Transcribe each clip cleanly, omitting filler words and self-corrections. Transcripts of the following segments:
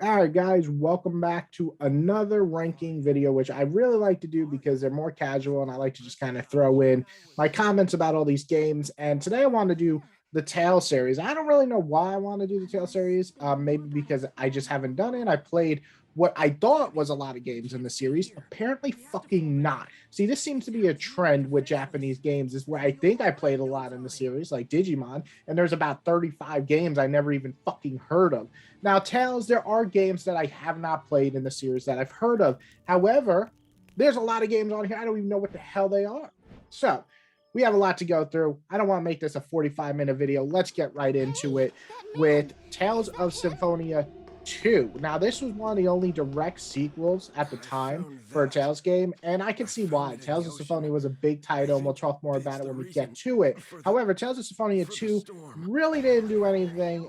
All right, guys, welcome back to another ranking video, which I really like to do because they're more casual and I like to just kind of throw in my comments about all these games. And today I want to do the Tale series. I don't really know why I want to do the Tale series. Maybe because I just haven't done it. I played what I thought was a lot of games in the series. Apparently, fucking not. See, this seems to be a trend with Japanese games, is where I think I played a lot in the series, like Digimon, and there's about 35 games I never even fucking heard of. Now, Tales, there are games that I have not played in the series that I've heard of. However, there's a lot of games on here I don't even know what the hell they are. So, we have a lot to go through. I don't want to make this a 45-minute video. Let's get right into it with Tales of Symphonia 2. Now, this was one of the only direct sequels at the time for a Tales game, and I can see why. Tales of Symphonia was a big title, and we'll talk more about it when we get to it. However, Tales of Symphonia 2 really didn't do anything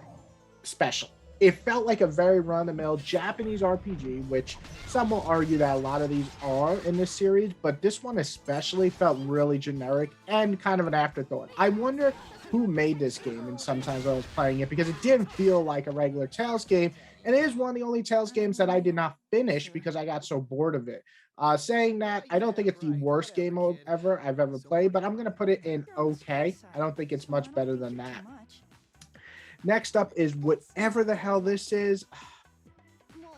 special. It felt like a very run-of-the-mill Japanese RPG, which some will argue that a lot of these are in this series, but this one especially felt really generic and kind of an afterthought. I wonder who made this game, and sometimes I was playing it because it didn't feel like a regular Tales game, and it is one of the only Tales games that I did not finish because I got so bored of it. Saying that, I don't think it's the worst game I've ever played, but I'm going to put it in okay. I don't think it's much better than that. Next up is whatever the hell this is.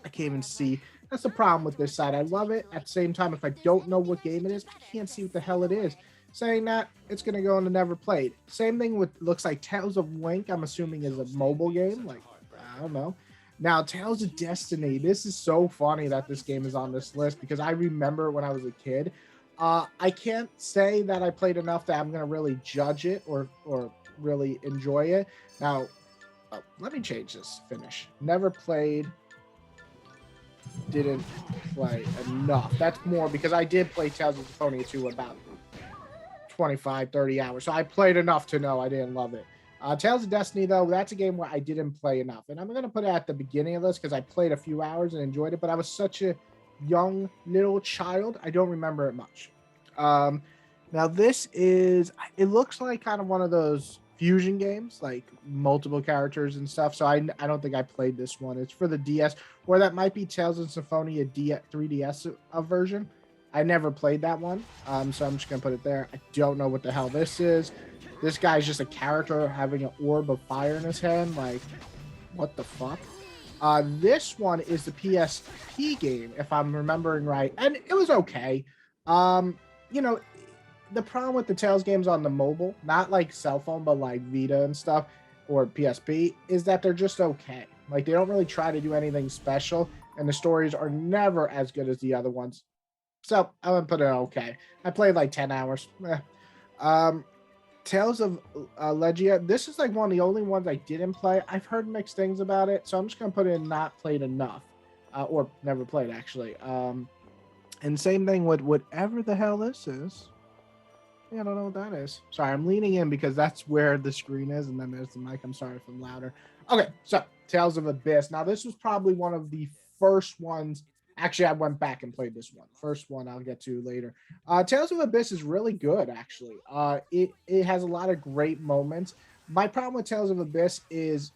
I can't even see. That's the problem with this side. I love it. At the same time, if I don't know what game it is, I can't see what the hell it is. Saying that, it's going to go into never played. Same thing with, looks like Tales of Link, I'm assuming is a mobile game. Like, I don't know. Now, Tales of Destiny. This is so funny that this game is on this list because I remember when I was a kid. I can't say that I played enough that I'm going to really judge it or really enjoy it. Now, let me change this. Finish. Never played. Didn't play enough. That's more because I did play Tales of Symphonia 2 about 25, 30 hours. So I played enough to know I didn't love it. Tales of Destiny, though, that's a game where I didn't play enough. And I'm going to put it at the beginning of this because I played a few hours and enjoyed it. But I was such a young little child. I don't remember it much. Now, this is, it looks like kind of one of those fusion games, like multiple characters and stuff. So I don't think I played this one. It's for the DS, or that might be Tales of Symphonia 3DS version. I never played that one, so I'm just gonna put it there. I don't know what the hell this is. This guy's just a character having an orb of fire in his hand. Like, what the fuck? This one is the PSP game, if I'm remembering right, and it was okay. You know, the problem with the Tales games on the mobile, not like cell phone, but like Vita and stuff or PSP, is that they're just okay. Like, they don't really try to do anything special, and the stories are never as good as the other ones. So I'm gonna put it okay. I played like 10 hours. Tales of Legia. This is like one of the only ones I didn't play. I've heard mixed things about it, so I'm just gonna put it in not played enough, or never played actually. And same thing with whatever the hell this is. Yeah, I don't know what that is. Sorry, I'm leaning in because that's where the screen is, and then there's the mic. I'm sorry if I'm louder. Okay, so Tales of Abyss. Now, this was probably one of the first ones. Actually, I went back and played this one. First one I'll get to later. Tales of Abyss is really good, actually. It has a lot of great moments. My problem with Tales of Abyss is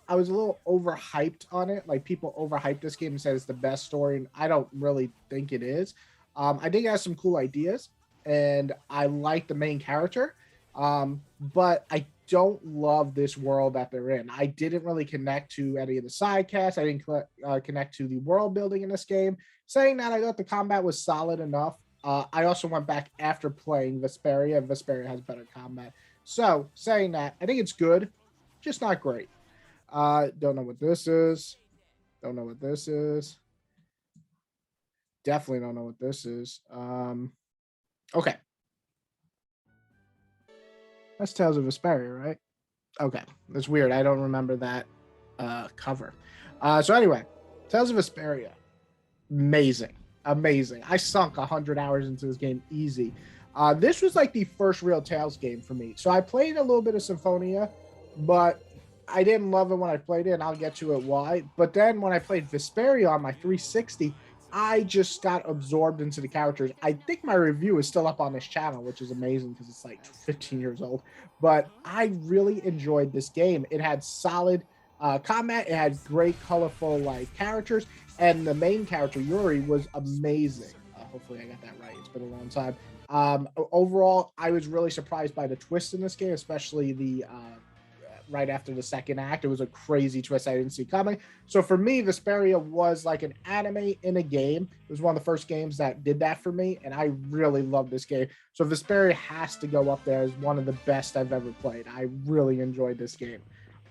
I was a little overhyped on it. Like, people overhyped this game and said it's the best story, and I don't really think it is. I think it has some cool ideas, and I like the main character, but I don't love this world that they're in. I didn't really connect to any of the side casts. I didn't connect to the world building in this game. Saying that, I thought the combat was solid enough. I also went back after playing Vesperia. Vesperia has better combat. So, saying that, I think it's good, just not great. Don't know what this is. Don't know what this is. Definitely don't know what this is. Okay. That's Tales of Vesperia, right? Okay. That's weird. I don't remember that cover. So anyway, Tales of Vesperia. Amazing. Amazing. I sunk 100 hours into this game easy. This was like the first real Tales game for me. So I played a little bit of Symphonia, but I didn't love it when I played it, and I'll get to it why. But then when I played Vesperia on my 360, I just got absorbed into the characters. I think my review is still up on this channel, which is amazing because it's like 15 years old. But I really enjoyed this game. It had solid combat. It had great, colorful like characters, and the main character Yuri was amazing. Hopefully, I got that right. It's been a long time. Overall, I was really surprised by the twist in this game, especially the right after the second act. It was a crazy twist I didn't see coming. So for me, Vesperia was like an anime in a game. It was one of the first games that did that for me, and I really love this game. So Vesperia has to go up there as one of the best I've ever played. I really enjoyed this game.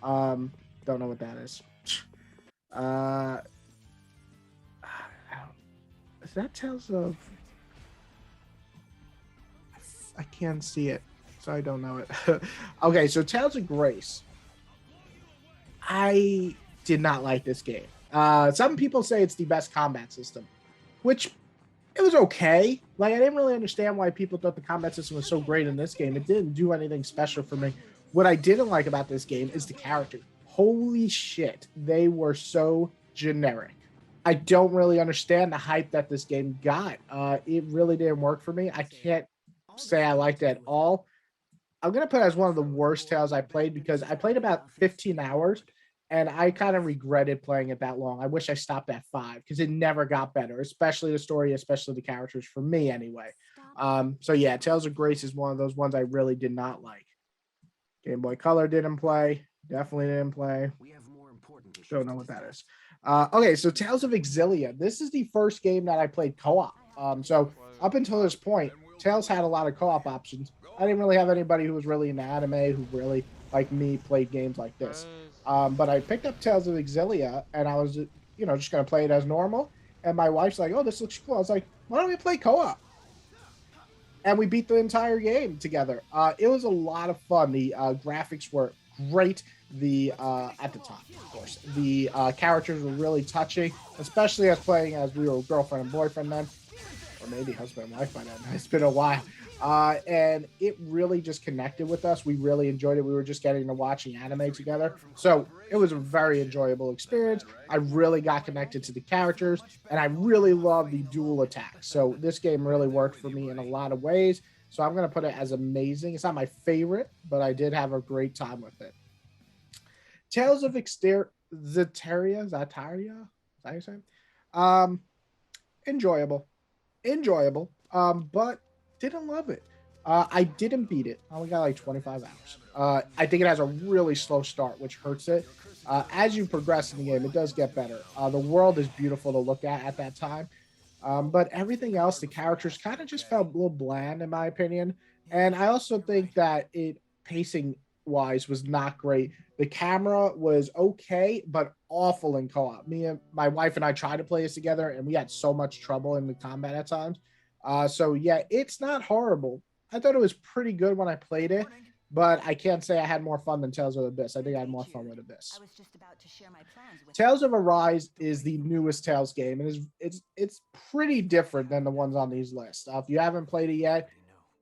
Don't know what that is. Is that Tales of... I can't see it, so I don't know it. Okay, so Tales of Grace. I did not like this game. Some people say it's the best combat system, which it was okay. Like, I didn't really understand why people thought the combat system was so great in this game. It didn't do anything special for me. What I didn't like about this game is the characters. Holy shit, they were so generic. I don't really understand the hype that this game got. It really didn't work for me. I can't say I liked it at all. I'm going to put it as one of the worst Tales I played because I played about 15 hours and I kind of regretted playing it that long. I wish I stopped at 5 because it never got better, especially the story, especially the characters for me anyway. So yeah, Tales of Grace is one of those ones I really did not like. Game Boy Color didn't play. Definitely didn't play. Don't know what that is. Okay, so Tales of Exilia. This is the first game that I played co-op. So up until this point, Tales had a lot of co-op options. I didn't really have anybody who was really into anime who really, like me, played games like this. But I picked up Tales of Exilia, and I was, just going to play it as normal. And my wife's like, oh, this looks cool. I was like, why don't we play co-op? And we beat the entire game together. It was a lot of fun. The graphics were great. At the time, of course, the characters were really touching, especially as we were girlfriend and boyfriend then, or maybe husband and wife by then. It's been a while. And it really just connected with us. We really enjoyed it. We were just getting to watching anime together. So it was a very enjoyable experience. I really got connected to the characters, and I really love the dual attacks. So this game really worked for me in a lot of ways. So I'm going to put it as amazing. It's not my favorite, but I did have a great time with it. Tales of Zetaria, is that how you say it? Enjoyable, but didn't love it. I didn't beat it. I only got like 25 hours. I think it has a really slow start, which hurts it. As you progress in the game, it does get better. The world is beautiful to look at that time. But everything else, the characters kind of just felt a little bland, in my opinion. And I also think that pacing wise was not great. The camera was okay, but awful in co-op. Me and my wife and I tried to play this together, and we had so much trouble in the combat at times. So yeah, it's not horrible. I thought it was pretty good when I played it, but I can't say I had more fun than Tales of Abyss. I think I had more fun with Abyss. Tales of Arise is the newest Tales game, and it's pretty different than the ones on these lists. If you haven't played it yet,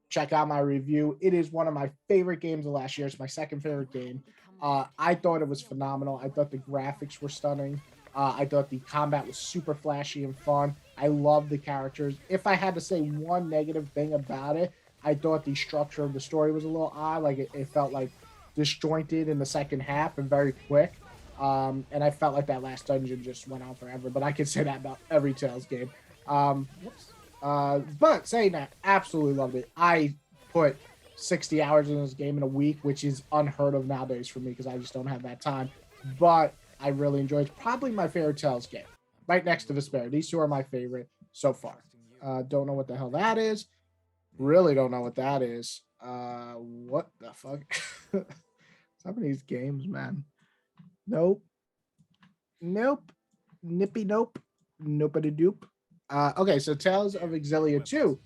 check out my review. It is one of my favorite games of last year. It's my second favorite game. I thought it was phenomenal. I thought the graphics were stunning. I thought the combat was super flashy and fun. I love the characters. If I had to say one negative thing about it, I thought the structure of the story was a little odd. Like it felt like disjointed in the second half and very quick. And I felt like that last dungeon just went on forever. But I could say that about every Tales game. But saying that, absolutely loved it. I put 60 hours in this game in a week, which is unheard of nowadays for me because I just don't have that time. But I really enjoyed it. It's probably my favorite Tales game, right next to Vesperia. These two are my favorite so far. Don't know what the hell that is. Really don't know what that is. What the fuck? Some of these games, man. Nope. Nippy nope. Nopity doop. Okay, so Tales of Exilia 2.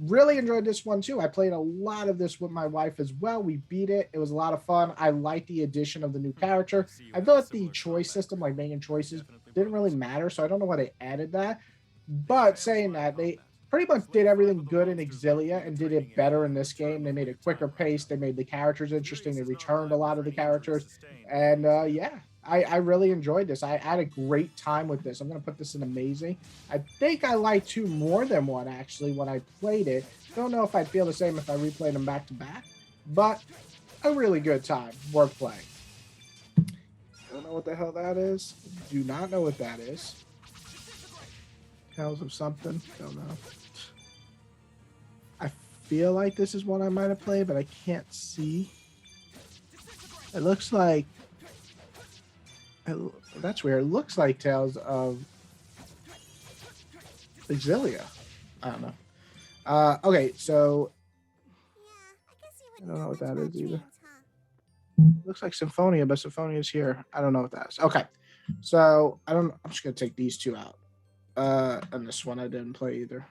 Really enjoyed this one too. I played a lot of this with my wife as well. We beat it. It was a lot of fun. I liked the addition of the new character. I thought the choice system, like making choices, didn't really matter. So I don't know why they added that. But saying that, they pretty much did everything good in Exilia and did it better in this game. They made it quicker paced. They made the characters interesting. They returned a lot of the characters. And yeah, I really enjoyed this. I had a great time with this. I'm going to put this in amazing. I think I liked 2 more than 1, actually, when I played it. Don't know if I'd feel the same if I replayed them back to back, but a really good time. Worth playing. Don't know what the hell that is. Do not know what that is. Tales of something. Don't know. I feel like this is one I might have played, but I can't see. It looks like... That's weird. It looks like Tales of Exilia. I don't know. Okay, so I don't know what that is either. Looks like Symphonia, but Symphonia is here. I don't know what that is. Okay, so I'm just gonna take these two out. And this one I didn't play either.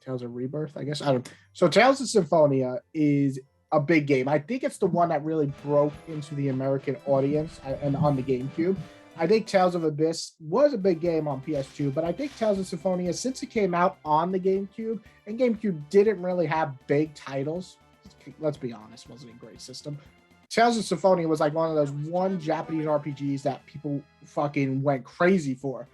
Tales of Rebirth, I guess. I don't. So Tales of Symphonia is a big game. I think it's the one that really broke into the American audience and on the GameCube. I think Tales of Abyss was a big game on PS2, but I think Tales of Symphonia, since it came out on the GameCube, and GameCube didn't really have big titles, let's be honest, wasn't a great system. Tales of Symphonia was like one of those Japanese RPGs that people fucking went crazy for.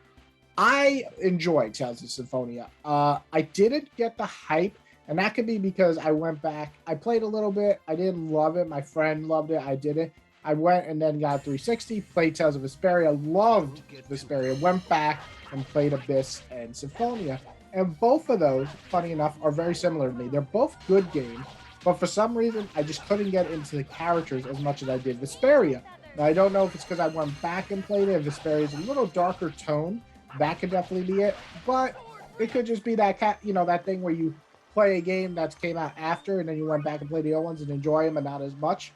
I enjoyed Tales of Symphonia. I didn't get the hype, and that could be because I went back. I played a little bit. I didn't love it. My friend loved it. I didn't. I went and then got 360, played Tales of Vesperia, loved Vesperia, went back and played Abyss and Symphonia. And both of those, funny enough, are very similar to me. They're both good games, but for some reason, I just couldn't get into the characters as much as I did Vesperia. Now, I don't know if it's because I went back and played it. Vesperia is a little darker tone. That could definitely be it, but it could just be that that thing where you play a game that came out after and then you went back and played the old ones and enjoy them, and not as much.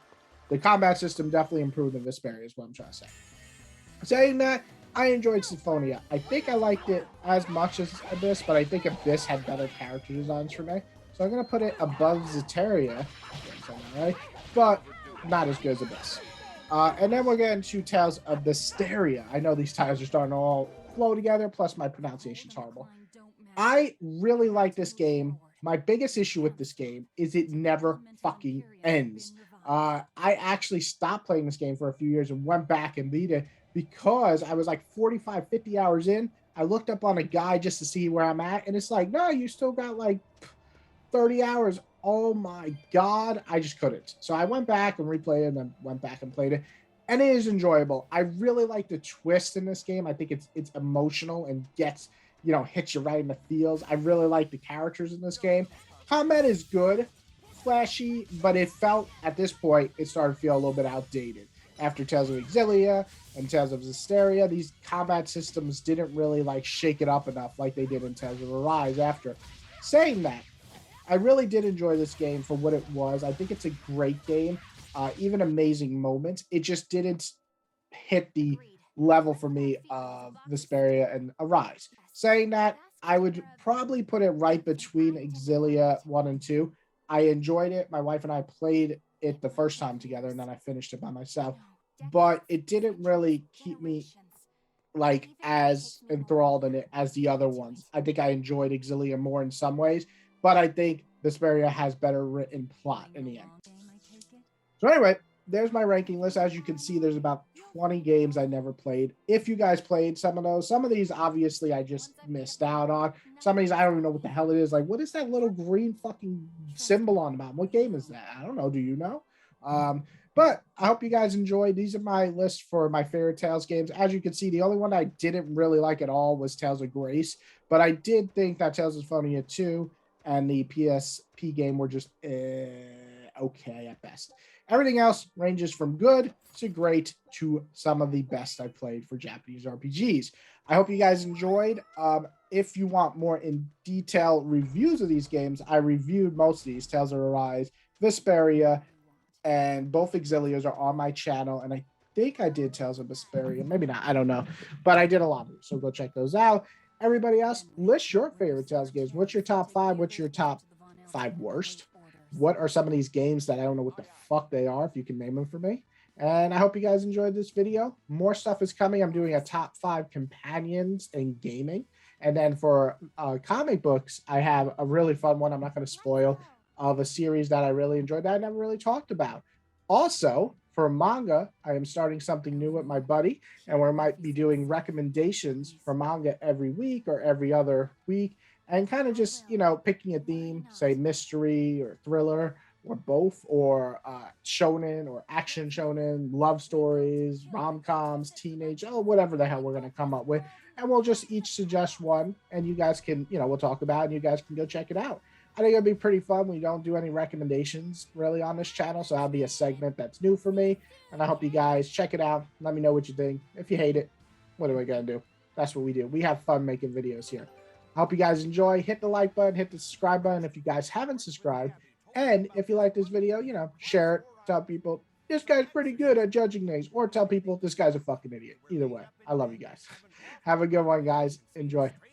The combat system definitely improved in Vesperia is what I'm trying to say. Saying that, I enjoyed Symphonia. I think I liked it as much as Abyss, but I think Abyss had better character designs for me. So I'm going to put it above Zeteria, right? But not as good as Abyss. And then we're getting to Tales of Vesperia. I know these titles are starting to all flow together, plus my pronunciation's horrible. I really like this game. My biggest issue with this game is it never fucking ends. I actually stopped playing this game for a few years and went back and beat it because I was like 45, 50 hours in. I looked up on a guide just to see where I'm at, and it's like, no, you still got like 30 hours. Oh my God, I just couldn't. So I went back and replayed it and then went back and played it. And it is enjoyable. I really like the twist in this game. I think it's emotional and hits you right in the feels. I really like the characters in this game. Combat is good, flashy, but it felt, at this point, it started to feel a little bit outdated. After Tales of Exilia and Tales of Zestiria, these combat systems didn't really shake it up enough like they did in Tales of Arise after. Saying that, I really did enjoy this game for what it was. I think it's a great game. Even amazing moments. It just didn't hit the level for me of Vesperia and Arise. Saying that, I would probably put it right between Exilia 1 and 2. I enjoyed it. My wife and I played it the first time together, and then I finished it by myself. But it didn't really keep me as enthralled in it as the other ones. I think I enjoyed Exilia more in some ways, but I think Vesperia has better written plot in the end. So anyway, there's my ranking list. As you can see, there's about 20 games I never played. If you guys played some of those, some of these obviously I just missed out on. Some of these I don't even know what the hell it is. Like, what is that little green fucking symbol on the bottom? What game is that? I don't know. Do you know? But I hope you guys enjoyed. These are my list for my favorite Tales games. As you can see, the only one I didn't really like at all was Tales of Grace. But I did think that Tales of Symphonia 2 and the PSP game were just okay at best. Everything else ranges from good to great to some of the best I've played for Japanese RPGs. I hope you guys enjoyed. If you want more in detail reviews of these games, I reviewed most of these, Tales of Arise, Vesperia, and both Exilias are on my channel. And I think I did Tales of Vesperia. Maybe not. I don't know. But I did a lot of them. So go check those out. Everybody else, list your favorite Tales games. What's your top 5? What's your top 5 worst? What are some of these games that I don't know what the fuck they are, if you can name them for me? And I hope you guys enjoyed this video. More stuff is coming. I'm doing a top 5 companions in gaming. And then for comic books, I have a really fun one I'm not going to spoil, of a series that I really enjoyed that I never really talked about. Also, for manga, I am starting something new with my buddy, and we might be doing recommendations for manga every week or every other week, and kind of just, picking a theme, say mystery or thriller, or both, or shonen or action shonen, love stories, rom-coms, teenage, oh, whatever the hell we're going to come up with. And we'll just each suggest one, and you guys can, we'll talk about it, and you guys can go check it out. I think it'll be pretty fun. We don't do any recommendations really on this channel, so that'll be a segment that's new for me. And I hope you guys check it out. Let me know what you think. If you hate it, what are we going to do? That's what we do. We have fun making videos here. I hope you guys enjoy. Hit the like button, hit the subscribe button if you guys haven't subscribed. And if you like this video, share it, tell people this guy's pretty good at judging things, or tell people this guy's a fucking idiot. Either way, I love you guys. Have a good one, guys. Enjoy.